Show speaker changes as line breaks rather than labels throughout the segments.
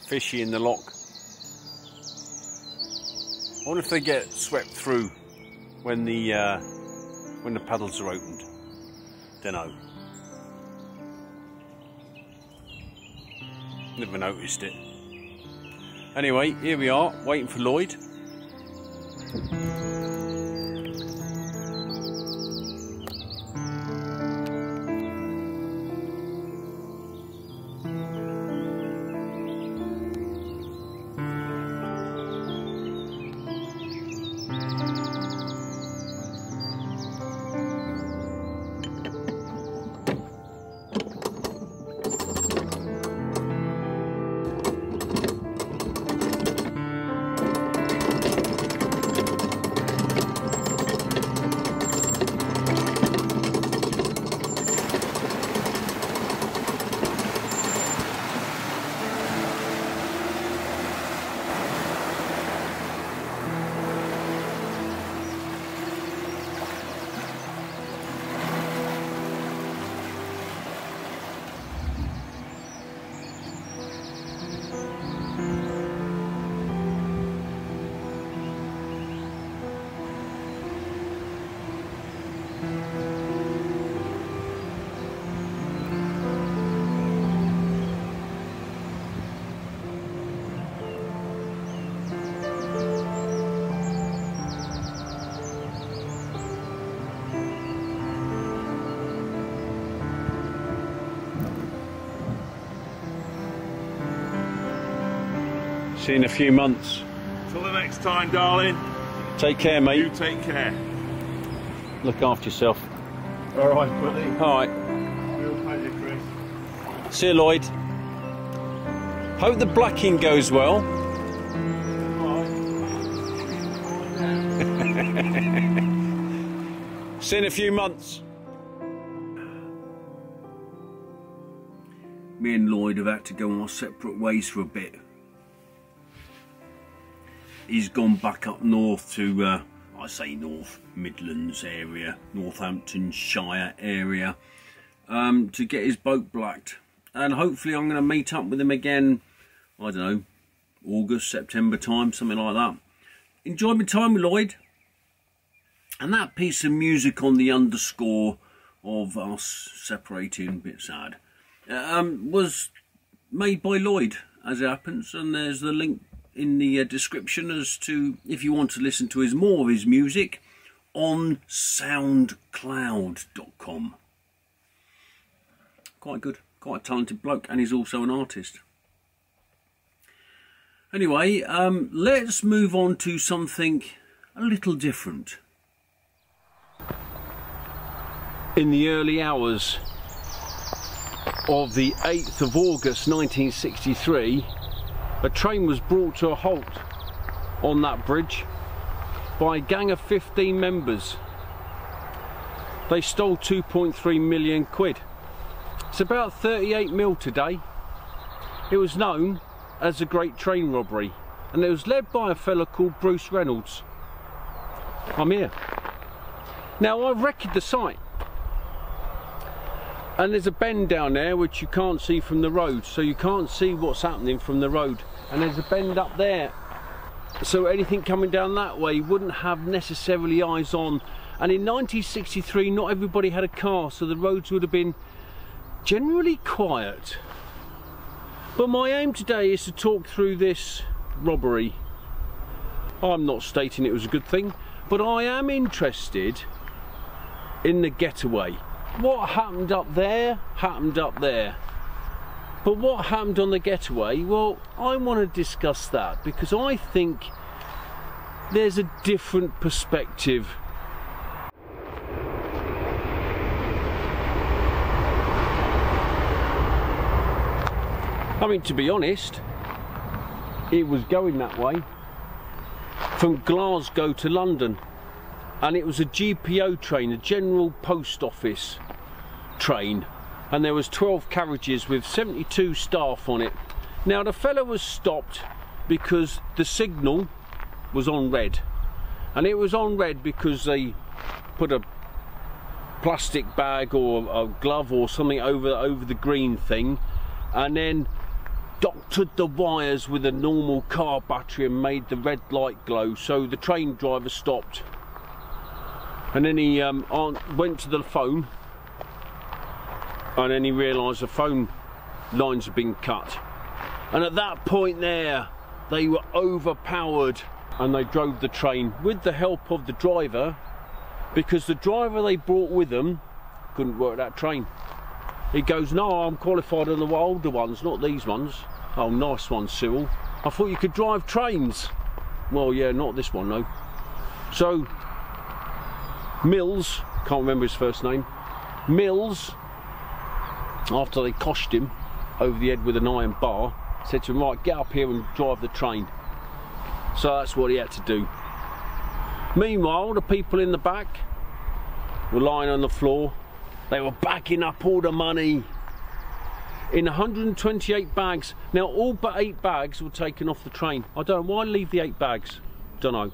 Fishy in the lock. I wonder if they get swept through when the paddles are opened. Don't know. Never noticed it. Anyway, here we are, waiting for Lloyd. See you in a few months.
Till the next time, darling.
Take care, mate.
You take care.
Look after yourself.
All right, buddy.
All right.
Real pleasure, Chris.
See you, Lloyd. Hope the blacking goes well. See you in a few months. Me and Lloyd have had to go our separate ways for a bit. He's gone back up north to, I say North Midlands area, Northamptonshire area, to get his boat blacked. And hopefully I'm going to meet up with him again, I don't know, August, September time, something like that. Enjoyed my time with Lloyd. And that piece of music on the underscore of us separating, a bit sad, was made by Lloyd, as it happens, and there's the link in the description as to if you want to listen to more of his music on soundcloud.com. Quite good, quite a talented bloke, and he's also an artist. Anyway, let's move on to something a little different. In the early hours of the 8th of August 1963, a train was brought to a halt on that bridge by a gang of 15 members. They stole 2.3 million quid. It's about 38 mil today. It was known as the Great Train Robbery, and it was led by a fella called Bruce Reynolds. I'm here. Now, I've wrecked the site, and there's a bend down there which you can't see from the road, so you can't see what's happening from the road. And there's a bend up there, so anything coming down that way wouldn't have necessarily eyes on. And in 1963 not everybody had a car, so the roads would have been generally quiet. But my aim today is to talk through this robbery I'm not stating it was a good thing, but I am interested in the getaway. What happened up there, happened up there. But what happened on the getaway, well, I want to discuss that because I think there's a different perspective. I mean, to be honest, it was going that way from Glasgow to London, and it was a GPO train, a General Post Office train, and there was 12 carriages with 72 staff on it. Now the fella was stopped because the signal was on red, and it was on red because they put a plastic bag or a glove or something over the green thing, and then doctored the wires with a normal car battery and made the red light glow. So the train driver stopped, and then he went to the phone, and then he realised the phone lines had been cut, and at that point there they were overpowered, and they drove the train with the help of the driver, because the driver they brought with them couldn't work that train. He goes, no, I'm qualified on the older ones, not these ones. Oh, nice one, Cyril. I thought you could drive trains. Well, yeah, not this one, no. So, Mills, can't remember his first name, Mills, after they coshed him over the head with an iron bar, said to him, right, get up here and drive the train. So that's what he had to do. Meanwhile, the people in the back were lying on the floor. They were backing up all the money in 128 bags. Now, all but 8 bags were taken off the train. I don't know why leave the 8 bags. Don't know.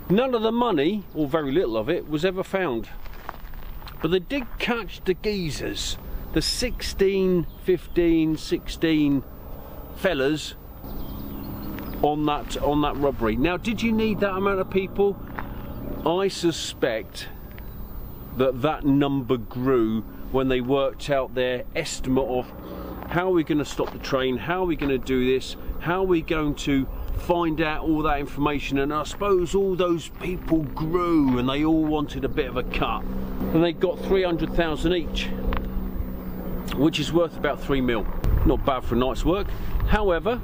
None of the money, or very little of it, was ever found. But they did catch the geezers, the 16, 15, 16 fellas on that robbery. Now, did you need that amount of people? I suspect that number grew when they worked out their estimate of how are we going to stop the train, how are we going to do this, how are we going to find out all that information. And I suppose all those people grew and they all wanted a bit of a cut, and they got 300,000 each, which is worth about 3 mil. Not bad for a night's work. However,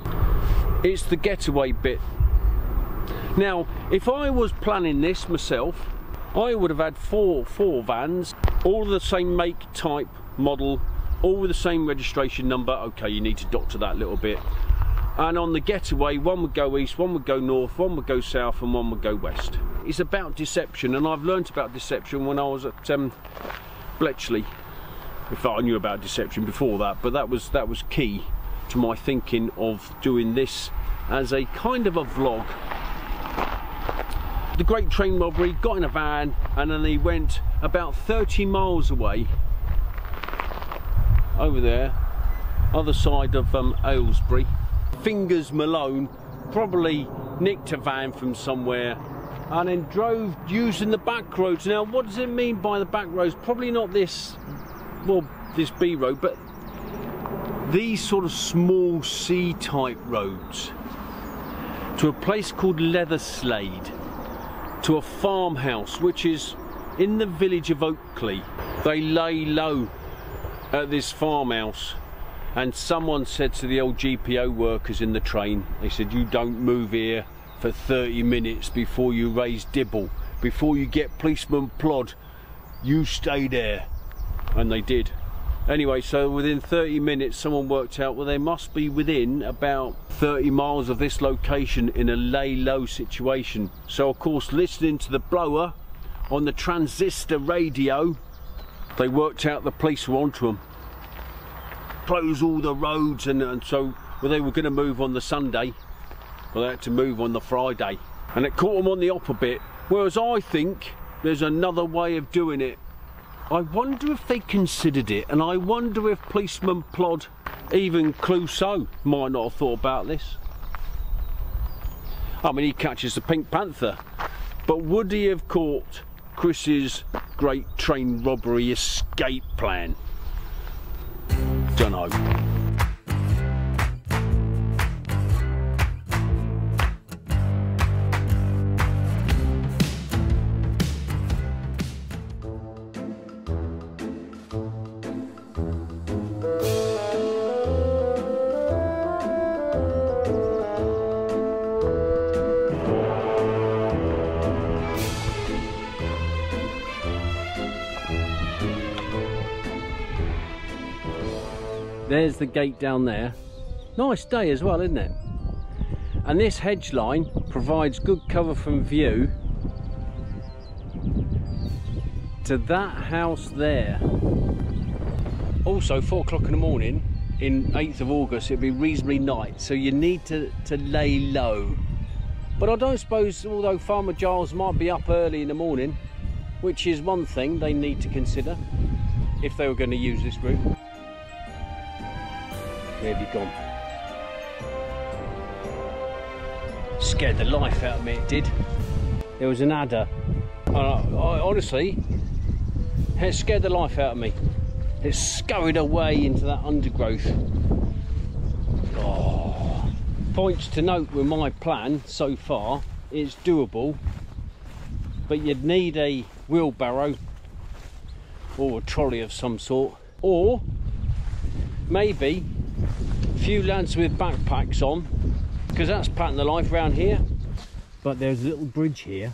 it's the getaway bit. Now, if I was planning this myself, I would have had four vans, all the same make, type, model, all with the same registration number. Okay, you need to doctor that a little bit. And on the getaway, one would go east, one would go north, one would go south, and one would go west. It's about deception, and I've learnt about deception when I was at Bletchley. In fact, I knew about deception before that, but that was key to my thinking of doing this as a kind of a vlog. The Great Train Robbery, got in a van, and then they went about 30 miles away, over there, other side of Aylesbury. Fingers Malone probably nicked a van from somewhere and then drove using the back roads. Now, what does it mean by the back roads? Probably not this, well, this B road, but these sort of small C-type roads to a place called Leatherslade, to a farmhouse which is in the village of Oakley. They lay low at this farmhouse, and someone said to the old GPO workers in the train, they said, you don't move here for 30 minutes before you raise dibble, before you get policeman plod, you stay there. And they did. Anyway, so within 30 minutes someone worked out, well, they must be within about 30 miles of this location in a lay low situation. So of course, listening to the blower on the transistor radio, they worked out the police were onto them. Close all the roads, and so, well, they were going to move on the Sunday, well, they had to move on the Friday, and it caught them on the opposite bit. Whereas I think there's another way of doing it. I wonder if they considered it, and I wonder if policeman Plod, even Clouseau, might not have thought about this. I mean, he catches the Pink Panther, but would he have caught Chris's Great Train Robbery escape plan? Dunno. There's the gate down there. Nice day as well, isn't it? And this hedge line provides good cover from view to that house there. Also, 4 o'clock in the morning in 8th of August, it'll be reasonably night, so you need to lay low. But I don't suppose, although Farmer Giles might be up early in the morning, which is one thing they need to consider if they were going to use this route. Where have you gone? Scared the life out of me, it did. There was an adder. Honestly, it scared the life out of me. It scurried away into that undergrowth. Oh. Points to note with my plan so far, it's doable, but you'd need a wheelbarrow or a trolley of some sort, or maybe a few lads with backpacks on, because that's pattern the life round here. But there's a little bridge here.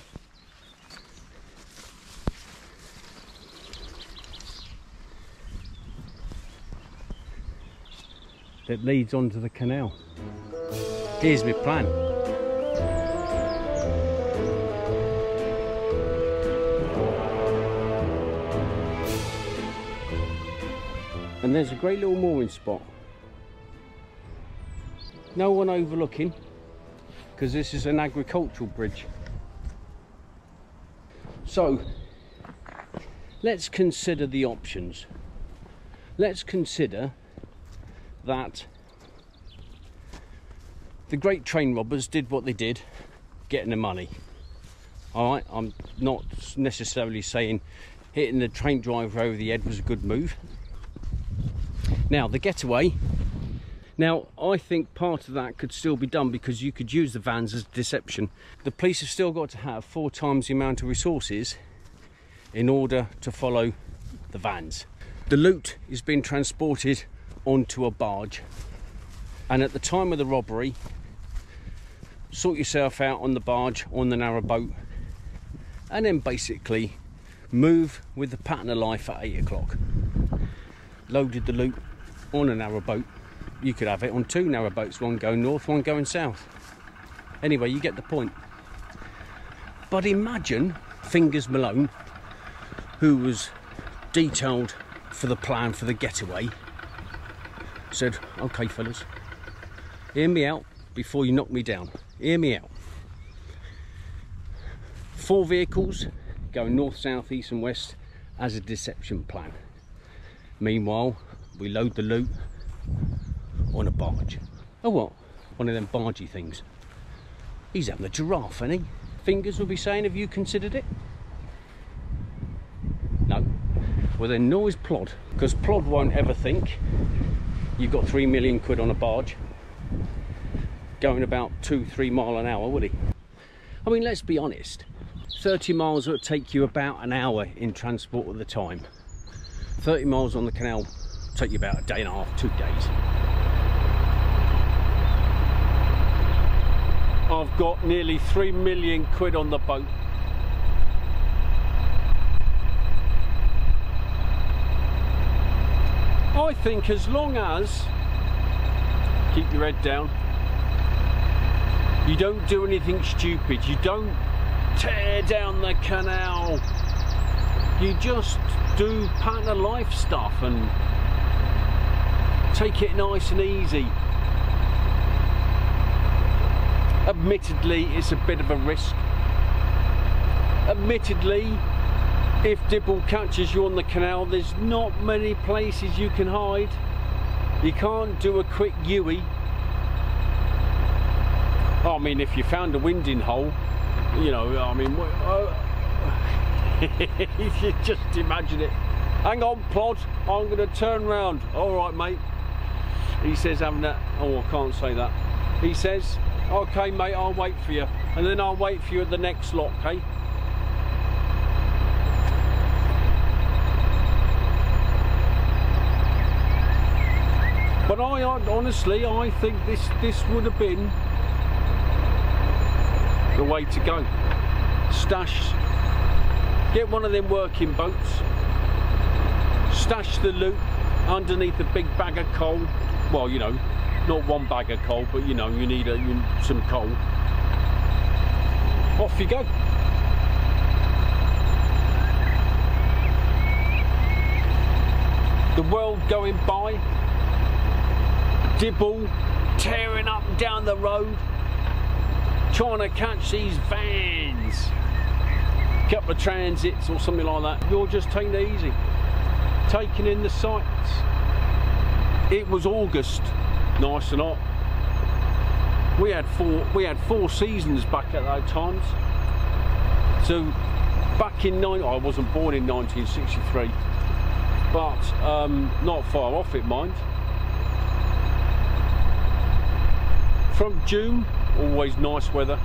That leads onto the canal. Here's my plan. And there's a great little mooring spot. No one overlooking, because this is an agricultural bridge. So let's consider the options. Let's consider that the Great Train Robbers did what they did, getting the money. Alright, I'm not necessarily saying hitting the train driver over the head was a good move. Now, the getaway. Now, I think part of that could still be done because you could use the vans as deception. The police have still got to have 4 times the amount of resources in order to follow the vans. The loot is being transported onto a barge, and at the time of the robbery, sort yourself out on the barge, on the narrowboat, and then basically move with the pattern of life at 8 o'clock. Loaded the loot on a narrowboat. You could have it on 2 narrowboats, one going north, one going south. Anyway, you get the point. But imagine Fingers Malone, who was detailed for the plan for the getaway, said, okay fellas, hear me out before you knock me down. Hear me out. 4 vehicles going north, south, east and west as a deception plan. Meanwhile, we load the loot on a barge. Oh, what? One of them bargey things. He's having a giraffe, ain't he? Fingers will be saying, have you considered it? No. Well then, nor is Plod, because Plod won't ever think you've got 3 million quid on a barge going about 2-3 mile an hour, would he? I mean, let's be honest, 30 miles would take you about an hour in transport at the time. 30 miles on the canal take you about a day and a half, 2 days. I've got nearly 3 million quid on the boat. I think as long as, keep your head down, you don't do anything stupid, you don't tear down the canal, you just do pattern of life stuff and take it nice and easy. Admittedly, it's a bit of a risk. Admittedly, if Dibble catches you on the canal, there's not many places you can hide. You can't do a quick Yui. I mean, if you found a winding hole, you know, I mean, if you just imagine it. Hang on, Plod, I'm going to turn round. All right, mate. He says, having that, oh, I can't say that. He says, okay, mate, I'll wait for you. And then I'll wait for you at the next lock, okay? But I honestly, I think this would have been the way to go. Stash, get one of them working boats, stash the loot underneath a big bag of coal. Well, you know, not one bag of coal, but you know, you need some coal. Off you go. The world going by, Dibble tearing up and down the road, trying to catch these vans, couple of transits or something like that. You're just taking it easy, taking in the sights. It was August, nice and hot. We had four seasons back at those times. So back in I wasn't born in 1963. But not far off it, mind. From June, always nice weather.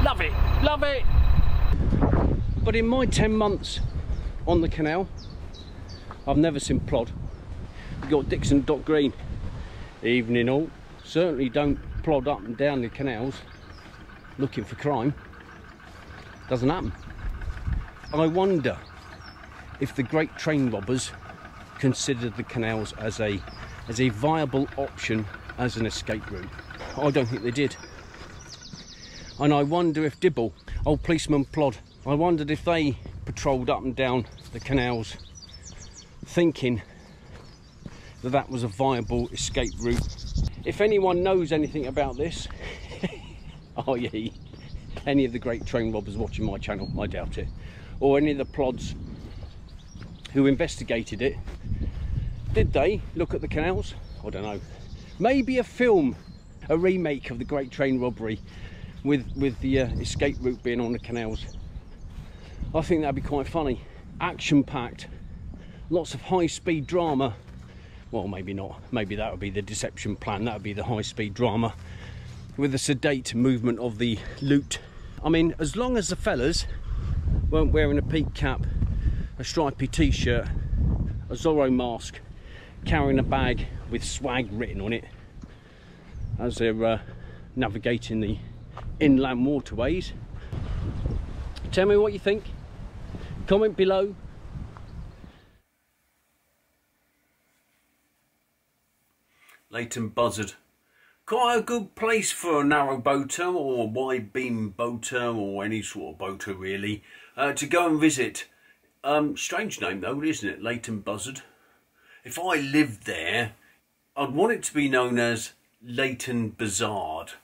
Love it, love it. But in my 10 months on the canal, I've never seen plod. We've got Dixon Dock Green, evening all. Certainly don't plod up and down the canals looking for crime. Doesn't happen. I wonder if the Great Train Robbers considered the canals as a viable option as an escape route. I don't think they did. And I wonder if Dibble, old policeman Plod, I wondered if they patrolled up and down the canals thinking that that was a viable escape route. If anyone knows anything about this, i.e. any of the Great Train Robbers watching my channel, I doubt it, or any of the plods who investigated it, did they look at the canals? I don't know. Maybe a film, a remake of the Great Train Robbery with the escape route being on the canals. I think that'd be quite funny. Action packed, lots of high speed drama. Well, maybe not, maybe that would be the deception plan, that would be the high speed drama with the sedate movement of the loot. I mean, as long as the fellas weren't wearing a peak cap, a stripy t-shirt, a Zorro mask, carrying a bag with swag written on it as they're navigating the inland waterways. Tell me what you think, comment below. Leighton Buzzard. Quite a good place for a narrowboater or wide beam boater or any sort of boater really to go and visit. Strange name though, isn't it? Leighton Buzzard. If I lived there, I'd want it to be known as Leighton Buzzard.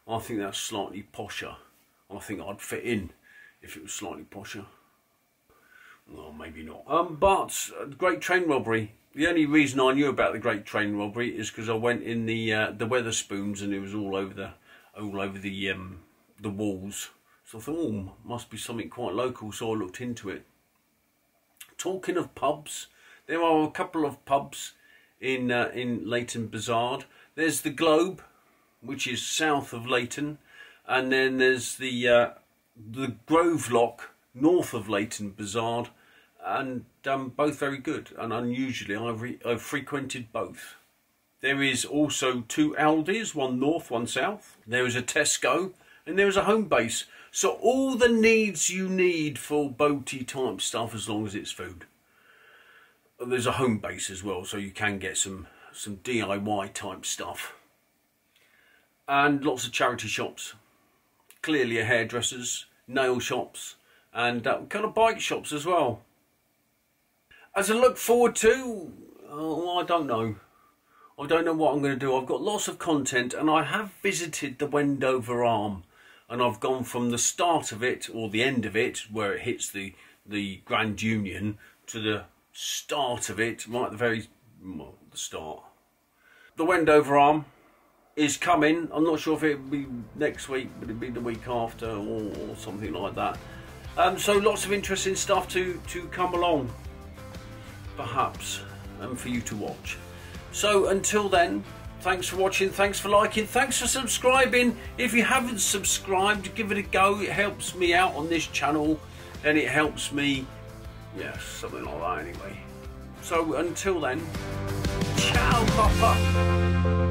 I think that's slightly posher. I think I'd fit in if it was slightly posher. Well, maybe not. But Great Train Robbery. The only reason I knew about the Great Train Robbery is because I went in the Weatherspoons and it was all over the walls. So I thought, oh, must be something quite local. So I looked into it. Talking of pubs, there are a couple of pubs in Leighton Buzzard. There's the Globe, which is south of Leighton, and then there's the Grove Lock north of Leighton Buzzard. And both very good, and unusually I've frequented both. There is also two Aldis, one north, one south. There is a Tesco and there is a home base. So all the needs you need for boaty type stuff as long as it's food. There's a home base as well, so you can get some DIY type stuff. And lots of charity shops. Clearly a hairdressers, nail shops, and kind of bike shops as well. As I look forward to, oh, I don't know. I don't know what I'm going to do. I've got lots of content and I have visited the Wendover Arm. And I've gone from the start of it, or the end of it, where it hits the Grand Union, to the start of it, right at the very, well, the start. The Wendover Arm is coming. I'm not sure if it'll be next week, but it'll be the week after or something like that. So lots of interesting stuff to come along. Perhaps, and for you to watch. So until then, thanks for watching, thanks for liking, thanks for subscribing. If you haven't subscribed, give it a go. It helps me out on this channel and it helps me, yeah, something like that anyway. So until then, ciao Papa.